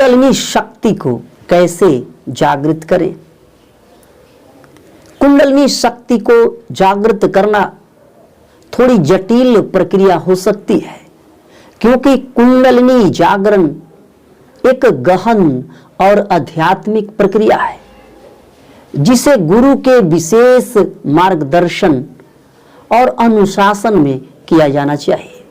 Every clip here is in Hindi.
कुंडलिनी शक्ति को कैसे जागृत करें। कुंडलिनी शक्ति को जागृत करना थोड़ी जटिल प्रक्रिया हो सकती है, क्योंकि कुंडलिनी जागरण एक गहन और आध्यात्मिक प्रक्रिया है जिसे गुरु के विशेष मार्गदर्शन और अनुशासन में किया जाना चाहिए।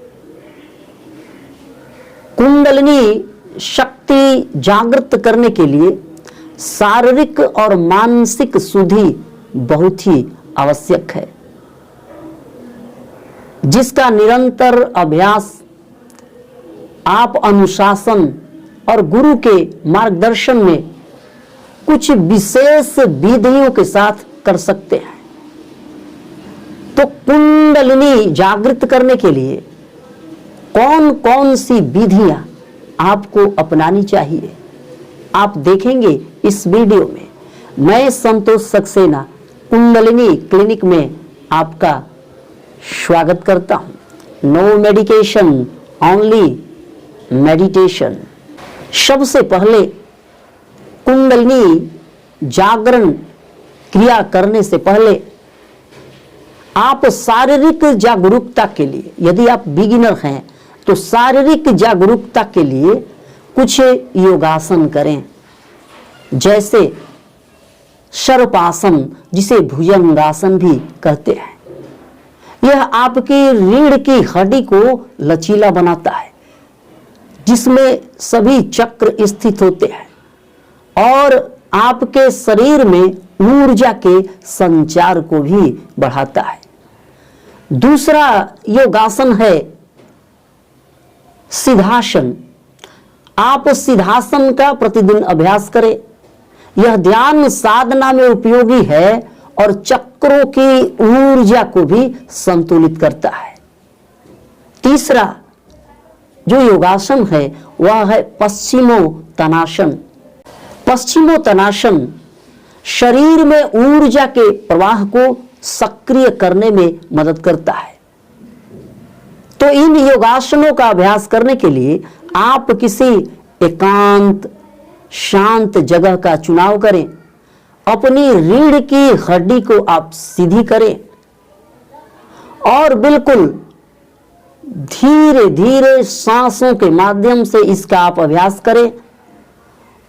कुंडलिनी शक्ति जागृत करने के लिए शारीरिक और मानसिक शुद्धि बहुत ही आवश्यक है, जिसका निरंतर अभ्यास आप अनुशासन और गुरु के मार्गदर्शन में कुछ विशेष विधियों के साथ कर सकते हैं। तो कुंडलिनी जागृत करने के लिए कौन कौन सी विधियां आपको अपनानी चाहिए, आप देखेंगे इस वीडियो में। मैं संतोष सक्सेना कुंडलिनी क्लिनिक में आपका स्वागत करता हूं। No medication, only meditation. सबसे पहले कुंडलिनी जागरण क्रिया करने से पहले आप शारीरिक जागरूकता के लिए, यदि आप बिगिनर हैं तो शारीरिक जागरूकता के लिए कुछ योगासन करें, जैसे सर्पासन, जिसे भुजंगासन भी कहते हैं। यह आपकी रीढ़ की हड्डी को लचीला बनाता है, जिसमें सभी चक्र स्थित होते हैं और आपके शरीर में ऊर्जा के संचार को भी बढ़ाता है। दूसरा योगासन है सिद्धासन। आप सिद्धासन का प्रतिदिन अभ्यास करें। यह ध्यान साधना में उपयोगी है और चक्रों की ऊर्जा को भी संतुलित करता है। तीसरा जो योगासन है वह है पश्चिमोत्तानासन। पश्चिमोत्तानासन शरीर में ऊर्जा के प्रवाह को सक्रिय करने में मदद करता है। तो इन योगासनों का अभ्यास करने के लिए आप किसी एकांत शांत जगह का चुनाव करें। अपनी रीढ़ की हड्डी को आप सीधी करें और बिल्कुल धीरे धीरे सांसों के माध्यम से इसका आप अभ्यास करें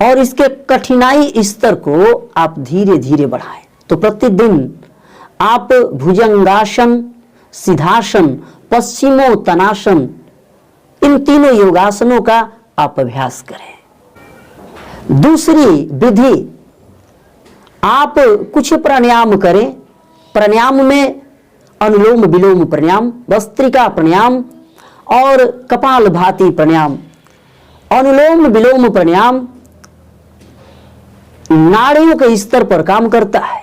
और इसके कठिनाई स्तर को आप धीरे धीरे बढ़ाएं। तो प्रतिदिन आप भुजंगासन, सिद्धासन, पश्चिमोत्तानासन, इन तीनों योगासनों का आप अभ्यास करें। दूसरी विधि, आप कुछ प्राणायाम करें। प्राणायाम में अनुलोम विलोम प्राणायाम, भस्त्रिका प्राणायाम और कपालभाति प्राणायाम। अनुलोम विलोम प्राणायाम नाड़ियों के स्तर पर काम करता है।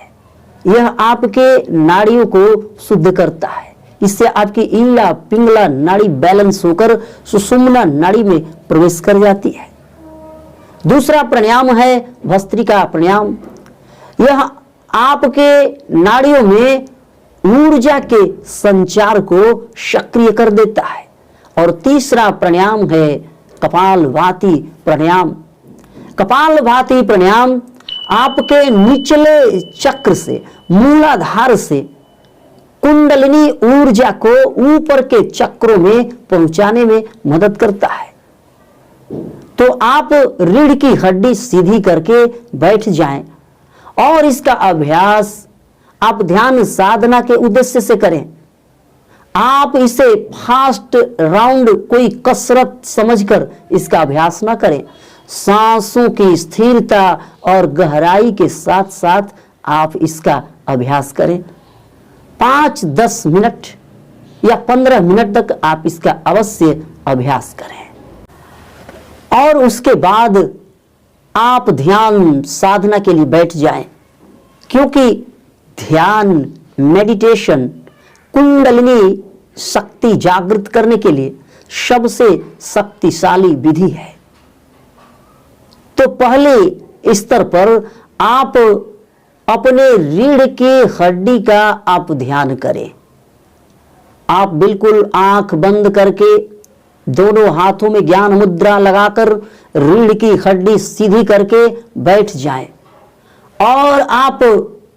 यह आपके नाड़ियों को शुद्ध करता है। इससे आपकी ईला पिंगला नाड़ी बैलेंस होकर सुषुम्ना नाड़ी में प्रवेश कर जाती है। दूसरा प्राणायाम है भस्त्रिका प्राणायाम। यह आपके नाड़ियों में ऊर्जा के संचार को सक्रिय कर देता है। और तीसरा प्राणायाम है कपालभाति प्राणायाम। कपालभाति प्राणायाम आपके निचले चक्र से, मूलाधार से कुंडलिनी ऊर्जा को ऊपर के चक्रों में पहुंचाने में मदद करता है। तो आप रीढ़ की हड्डी सीधी करके बैठ जाएं और इसका अभ्यास आप ध्यान साधना के उद्देश्य से करें। आप इसे फास्ट राउंड कोई कसरत समझकर इसका अभ्यास ना करें। सांसों की स्थिरता और गहराई के साथ साथ आप इसका अभ्यास करें। 5-10 मिनट या 15 मिनट तक आप इसका अवश्य अभ्यास करें और उसके बाद आप ध्यान साधना के लिए बैठ जाएं, क्योंकि ध्यान, मेडिटेशन कुंडलिनी शक्ति जागृत करने के लिए सबसे शक्तिशाली विधि है। तो पहले स्तर पर आप अपने रीढ़ की हड्डी का आप ध्यान करें। आप बिल्कुल आंख बंद करके दोनों हाथों में ज्ञान मुद्रा लगाकर रीढ़ की हड्डी सीधी करके बैठ जाएं और आप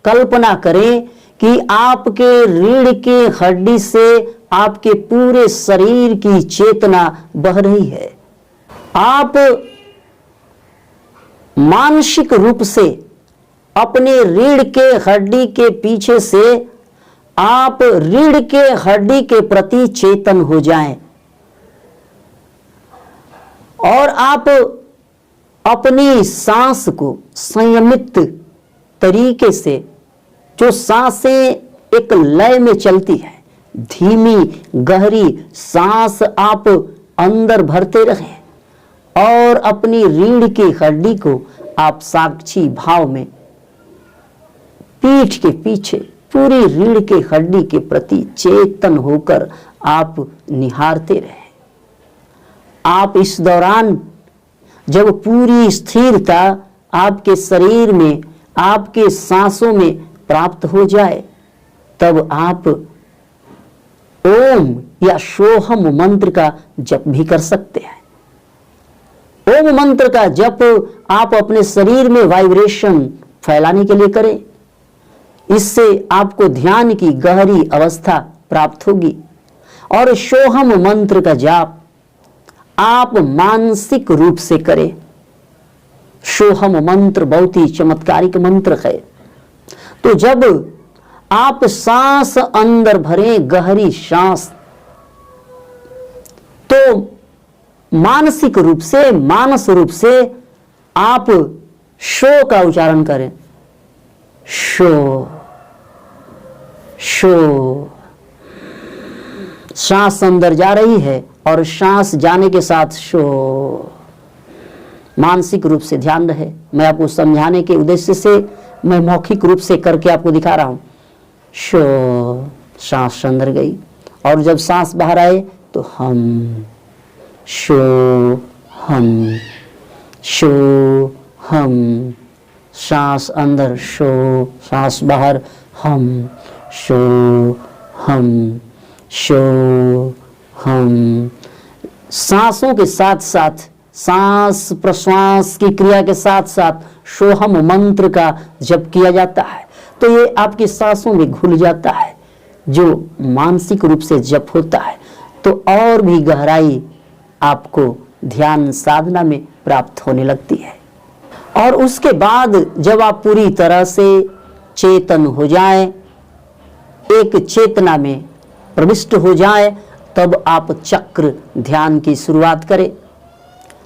कल्पना करें कि आपके रीढ़ के हड्डी से आपके पूरे शरीर की चेतना बह रही है। आप मानसिक रूप से अपने रीढ़ के हड्डी के पीछे से आप रीढ़ के हड्डी के प्रति चेतन हो जाएं और आप अपनी सांस को संयमित तरीके से, जो सांसें एक लय में चलती है, धीमी गहरी सांस आप अंदर भरते रहें और अपनी रीढ़ की हड्डी को आप साक्षी भाव में पीठ के पीछे पूरी रीढ़ के हड्डी के प्रति चेतन होकर आप निहारते रहे। आप इस दौरान जब पूरी स्थिरता आपके शरीर में, आपके सांसों में प्राप्त हो जाए, तब आप ओम या सोहम मंत्र का जप भी कर सकते हैं। ओम मंत्र का जप आप अपने शरीर में वाइब्रेशन फैलाने के लिए करें। इससे आपको ध्यान की गहरी अवस्था प्राप्त होगी। और सोहम मंत्र का जाप आप मानसिक रूप से करें। सोहम मंत्र बहुत ही चमत्कारिक मंत्र है। तो जब आप सांस अंदर भरें, गहरी सांस, तो मानसिक रूप से, मानस रूप से आप शो का उच्चारण करें। Show show. सांस अंदर जा रही है और सांस जाने के साथ शो। मानसिक रूप से ध्यान रहे। मैं आपको समझाने के उद्देश्य से मैं मौखिक रूप से करके आपको दिखा रहा हूं। शो, सांस अंदर गई और जब सांस बाहर आए तो हम। शो हम, शो हम। सांस अंदर, शो, सांस बाहर, हम। शो हम, शो हम। सांसों के साथ साथ, सांस प्रश्वास की क्रिया के साथ साथ सोहम मंत्र का जप किया जाता है, तो ये आपकी सांसों में घुल जाता है। जो मानसिक रूप से जप होता है तो और भी गहराई आपको ध्यान साधना में प्राप्त होने लगती है। और उसके बाद जब आप पूरी तरह से चेतन हो जाएं, एक चेतना में प्रविष्ट हो जाए, तब आप चक्र ध्यान की शुरुआत करें।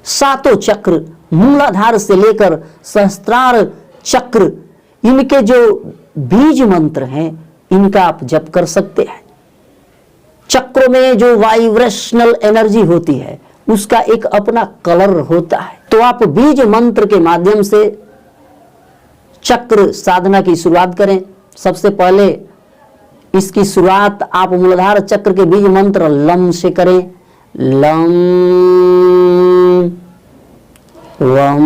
सातों चक्र, मूलाधार से लेकर सहस्त्रार चक्र, इनके जो बीज मंत्र हैं, इनका आप जप कर सकते हैं। चक्रों में जो वाइब्रेशनल एनर्जी होती है, उसका एक अपना कलर होता है। तो आप बीज मंत्र के माध्यम से चक्र साधना की शुरुआत करें। सबसे पहले इसकी शुरुआत आप मूलाधार चक्र के बीज मंत्र लम से करें। लम वम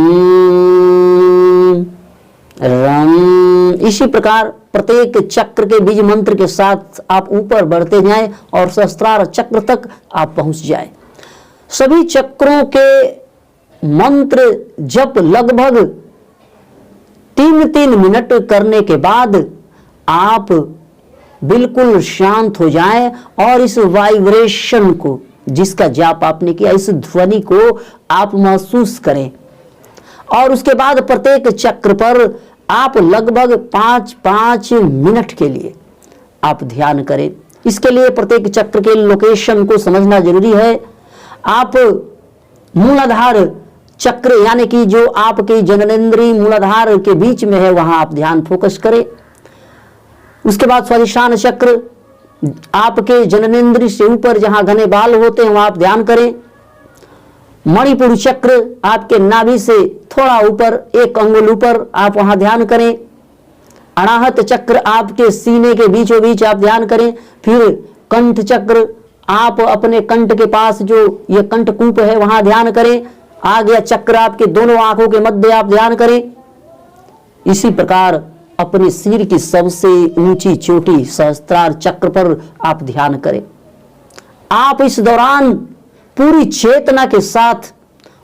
रम। इसी प्रकार प्रत्येक चक्र के बीज मंत्र के साथ आप ऊपर बढ़ते जाएं और सहस्त्रार चक्र तक आप पहुंच जाएं। सभी चक्रों के मंत्र जप लगभग 3-3 मिनट करने के बाद आप बिल्कुल शांत हो जाएं और इस वाइब्रेशन को, जिसका जाप आपने किया, इस ध्वनि को आप महसूस करें। और उसके बाद प्रत्येक चक्र पर आप लगभग 5-5 मिनट के लिए आप ध्यान करें। इसके लिए प्रत्येक चक्र के लोकेशन को समझना जरूरी है। आप मूलाधार चक्र, यानी कि जो आपके जननेंद्रिय मूलाधार के बीच में है, वहां आप ध्यान फोकस करें। उसके बाद स्वादिष्ठान चक्र, आपके जननेंद्रिय से ऊपर जहां घने बाल होते हैं, वहां आप ध्यान करें। मणिपुर चक्र, आपके नाभि से थोड़ा ऊपर, 1 अंगुल ऊपर, आप वहां ध्यान करें। अनाहत चक्र, आपके सीने के बीचों बीच आप ध्यान करें। फिर कंठ चक्र, आप अपने कंठ के पास जो ये कंठकूप है, वहां ध्यान करें। आ गया चक्र आपके दोनों आंखों के मध्य, आप ध्यान करें। इसी प्रकार अपने सिर की सबसे ऊंची चोटी सहस्त्रार चक्र पर आप ध्यान करें। आप इस दौरान पूरी चेतना के साथ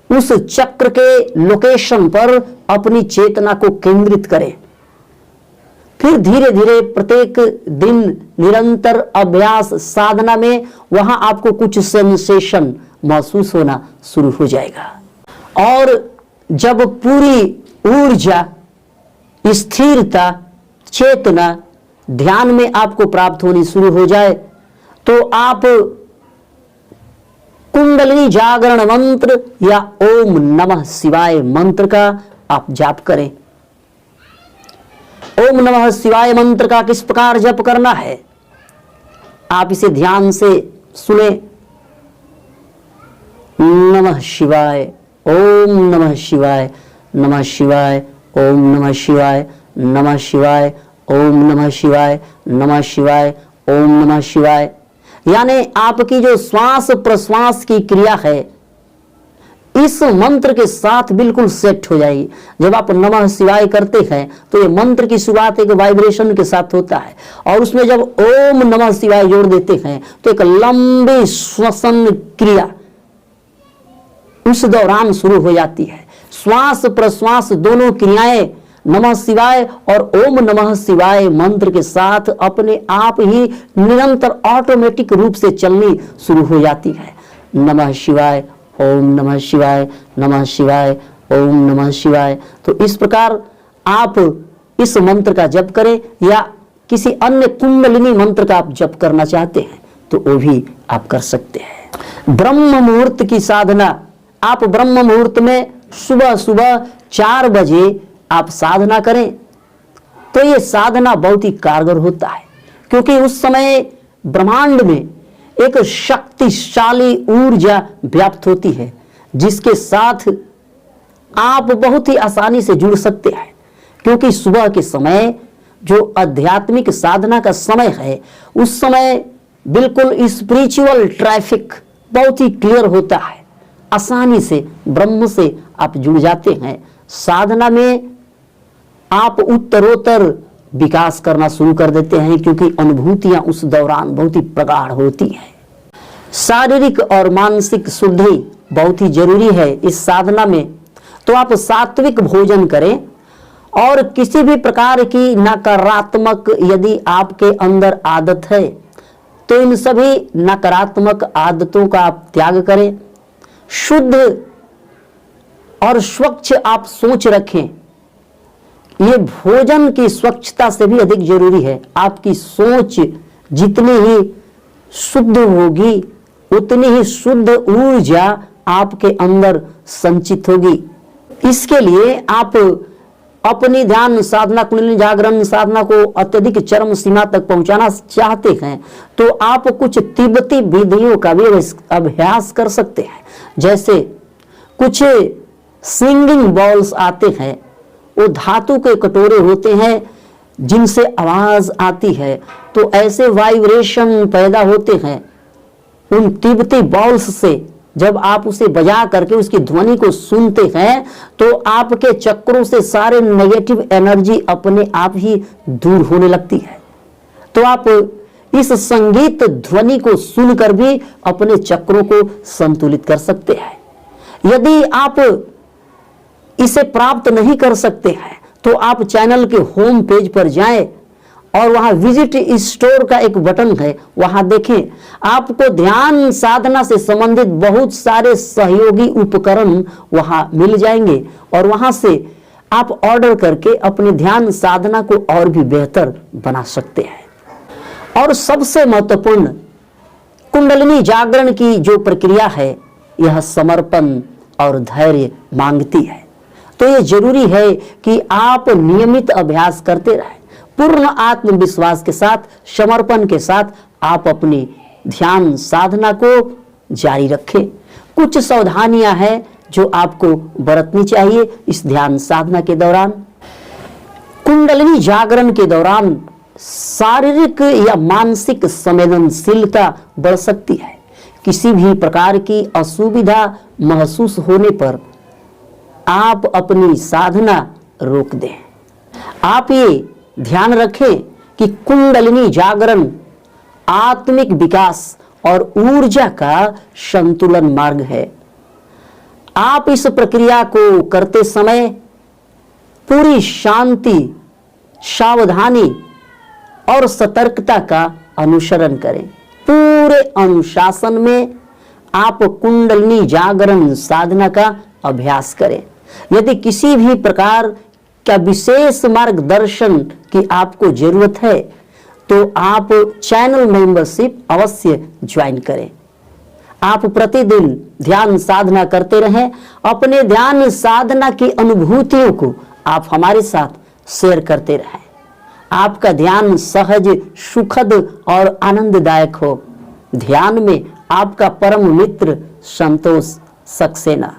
उस चक्र के लोकेशन पर अपनी चेतना को केंद्रित करें। फिर धीरे धीरे प्रत्येक दिन निरंतर अभ्यास साधना में वहां आपको कुछ सेंसेशन महसूस होना शुरू हो जाएगा। और जब पूरी ऊर्जा, स्थिरता, चेतना ध्यान में आपको प्राप्त होनी शुरू हो जाए तो आप कुंडलिनी जागरण मंत्र या ओम नमः शिवाय मंत्र का आप जाप करें। ओम नमः शिवाय मंत्र का किस प्रकार जप करना है आप इसे ध्यान से सुने। नमः शिवाय, ओम नमः शिवाय, नमः शिवाय, ओम नमः शिवाय, नमः शिवाय, ओम नमः शिवाय, नमः शिवाय, ओम नमः शिवाय। यानी आपकी जो श्वास प्रश्वास की क्रिया है इस मंत्र के साथ बिल्कुल सेट हो जाएगी। जब आप नमः शिवाय करते हैं तो ये मंत्र की शुरुआत एक वाइब्रेशन के साथ होता है और उसमें जब ओम नमः शिवाय जोड़ देते हैं तो एक लंबी श्वसन क्रिया उस दौरान शुरू हो जाती है। श्वास प्रश्वास दोनों क्रियाएं नमः शिवाय और ओम नमः शिवाय मंत्र के साथ अपने आप ही निरंतर ऑटोमेटिक रूप से चलनी शुरू हो जाती है। नमः शिवाय, ओम नमः शिवाय, नमः शिवाय, ओम नमः शिवाय। तो इस प्रकार आप इस मंत्र का जप करें या किसी अन्य कुंडलिनी मंत्र का आप जप करना चाहते हैं तो वो भी आप कर सकते हैं। ब्रह्म मुहूर्त की साधना, आप ब्रह्म मुहूर्त में सुबह सुबह 4 बजे आप साधना करें तो ये साधना बहुत ही कारगर होता है, क्योंकि उस समय ब्रह्मांड में एक शक्तिशाली ऊर्जा व्याप्त होती है जिसके साथ आप बहुत ही आसानी से जुड़ सकते हैं। क्योंकि सुबह के समय जो आध्यात्मिक साधना का समय है उस समय बिल्कुल स्पिरिचुअल ट्रैफिक बहुत ही क्लियर होता है, आसानी से ब्रह्म से आप जुड़ जाते हैं। साधना में आप उत्तरोत्तर विकास करना शुरू कर देते हैं क्योंकि अनुभूतियां उस दौरान बहुत ही प्रगाढ़ होती हैं। शारीरिक और मानसिक शुद्धि बहुत ही जरूरी है इस साधना में। तो आप सात्विक भोजन करें और किसी भी प्रकार की नकारात्मक यदि आपके अंदर आदत है तो इन सभी नकारात्मक आदतों का आप त्याग करें। शुद्ध और स्वच्छ आप सोच रखें। ये भोजन की स्वच्छता से भी अधिक जरूरी है। आपकी सोच जितनी ही शुद्ध होगी उतनी ही शुद्ध ऊर्जा आपके अंदर संचित होगी। इसके लिए आप अपनी ध्यान साधना, कुंडलिनी जागरण साधना को अत्यधिक चरम सीमा तक पहुंचाना चाहते हैं तो आप कुछ तिब्बती विधियों का भी अभ्यास कर सकते हैं। जैसे कुछ सिंगिंग बॉल्स आते हैं, वो धातु के कटोरे होते हैं जिनसे आवाज आती है तो ऐसे वाइब्रेशन पैदा होते हैं। उन तिब्बती बॉल्स से जब आप उसे बजा करके उसकी ध्वनि को सुनते हैं तो आपके चक्रों से सारे नेगेटिव एनर्जी अपने आप ही दूर होने लगती है। तो आप इस संगीत ध्वनि को सुनकर भी अपने चक्रों को संतुलित कर सकते हैं। यदि आप इसे प्राप्त नहीं कर सकते हैं तो आप चैनल के होम पेज पर जाएं और वहां विजिट स्टोर का एक बटन है, वहां देखें। आपको ध्यान साधना से संबंधित बहुत सारे सहयोगी उपकरण वहां मिल जाएंगे और वहां से आप ऑर्डर करके अपने ध्यान साधना को और भी बेहतर बना सकते हैं। और सबसे महत्वपूर्ण कुंडलिनी जागरण की जो प्रक्रिया है यह समर्पण और धैर्य मांगती है। तो ये जरूरी है कि आप नियमित अभ्यास करते रहें। पूर्ण आत्मविश्वास के साथ, समर्पण के साथ आप अपनी ध्यान साधना को जारी रखें। कुछ सावधानियां हैं जो आपको बरतनी चाहिए इस ध्यान साधना के दौरान। कुंडलिनी जागरण के दौरान शारीरिक या मानसिक संवेदनशीलता बढ़ सकती है। किसी भी प्रकार की असुविधा महसूस होने पर आप अपनी साधना रोक दें। आप ये ध्यान रखें कि कुंडलिनी जागरण आत्मिक विकास और ऊर्जा का संतुलन मार्ग है। आप इस प्रक्रिया को करते समय पूरी शांति, सावधानी और सतर्कता का अनुसरण करें। पूरे अनुशासन में आप कुंडलिनी जागरण साधना का अभ्यास करें। यदि किसी भी प्रकार का विशेष मार्गदर्शन की आपको जरूरत है तो आप चैनल मेंबरशिप अवश्य ज्वाइन करें। आप प्रतिदिन ध्यान साधना करते रहें। अपने ध्यान साधना की अनुभूतियों को आप हमारे साथ शेयर करते रहें। आपका ध्यान सहज, सुखद और आनंददायक हो। ध्यान में आपका परम मित्र संतोष सक्सेना।